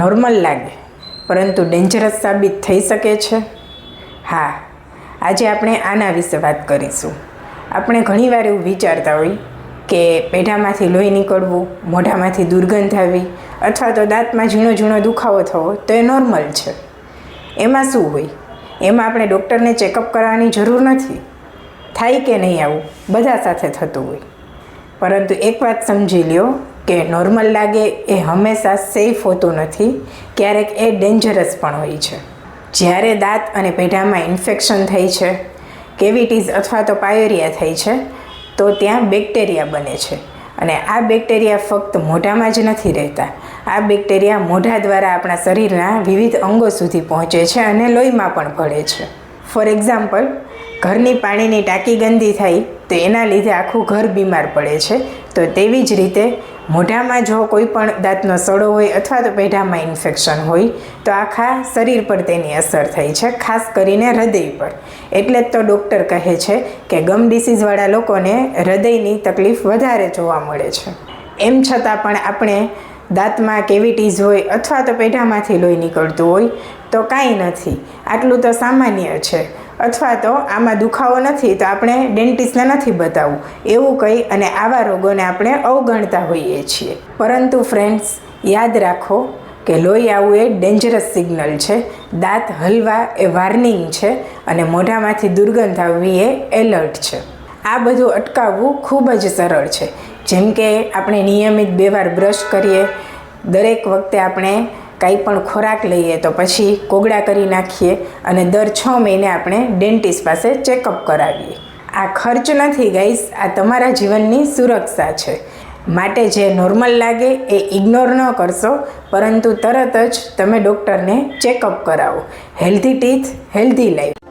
Normal લાગે પરંતુ dangerous સાબિત થઈ શકે છે? હા, આજે આપણે આના વિશે વાત કરીશું. આપણે ઘણીવાર એવું વિચારતા હોઈએ કે પેઢામાંથી લોહી નીકળવું, મોઢામાંથી દુર્ગંધ આવવી અથવા તો દાંતમાં ઝીણો ઝીણો દુખાવો થવો તો એ નોર્મલ છે. એમાં શું હોય? એમાં આપણે ડૉક્ટરને ચેકઅપ કરાવવાની જરૂર નથી. થાય કે નહીં આવું બધા સાથે થતું હોય. પરંતુ એક વાત સમજી લ્યો કે નોર્મલ લાગે એ હંમેશા સેફ હોતું નથી, ક્યારેક એ ડેન્જરસ પણ હોય છે. જ્યારે દાંત અને પેઢામાં ઇન્ફેક્શન થઈ છે, કેવિટીઝ અથવા તો પાયોરિયા થઈ છે તો ત્યાં બેક્ટેરિયા બને છે અને આ બેક્ટેરિયા ફક્ત મોઢામાં જ નથી રહેતા. આ બેક્ટેરિયા મોઢા દ્વારા આપણા શરીરના વિવિધ અંગો સુધી પહોંચે છે અને લોહીમાં પણ ભળે છે. ફોર એક્ઝામ્પલ, ઘરની પાણીની ટાંકી ગંદી થાય તો એના લીધે આખું ઘર બીમાર પડે છે. તો તેવી જ રીતે મોઢામાં જો કોઈ પણ દાંતનો સડો હોય અથવા તો પેઢામાં ઇન્ફેક્શન હોય તો આખા શરીર પર તેની અસર થઈ છે, ખાસ કરીને હૃદય પર. એટલે જ તો ડૉક્ટર કહે છે કે ગમ ડિસીઝવાળા લોકોને હૃદયની તકલીફ વધારે જોવા મળે છે. એમ છતાં પણ આપણે દાંતમાં કેવિટીઝ હોય અથવા તો પેઢામાંથી લોહી નીકળતું હોય તો કાંઈ નથી, આટલું તો સામાન્ય છે, અથવા તો આમાં દુખાવો નથી તો આપણે ડેન્ટિસ્ટને નથી બતાવવું, એવું કહી અને આવા રોગોને આપણે અવગણતા હોઈએ છીએ. પરંતુ ફ્રેન્ડ્સ, યાદ રાખો કે લોહી આવવું એ ડેન્જરસ સિગ્નલ છે, દાંત હલવા એ વોર્નિંગ છે અને મોઢામાંથી દુર્ગંધ આવવી એ એલર્ટ છે. આ બધું અટકાવવું ખૂબ જ સરળ છે. જેમ કે આપણે નિયમિત 2 વાર બ્રશ કરીએ, દરેક વખતે આપણે કંઈ પણ ખોરાક લઈએ તો પછી કોગળા કરી નાખીએ અને દર 6 મહિને આપણે ડેન્ટિસ્ટ પાસે ચેકઅપ કરાવીએ. આ ખર્ચ નથી ગાઈસ, આ તમારા જીવનની સુરક્ષા છે. માટે જે નોર્મલ લાગે એ ઇગ્નોર ન કરશો, પરંતુ તરત જ તમે ડૉક્ટરને ચેકઅપ કરાવો. Healthy teeth, healthy life.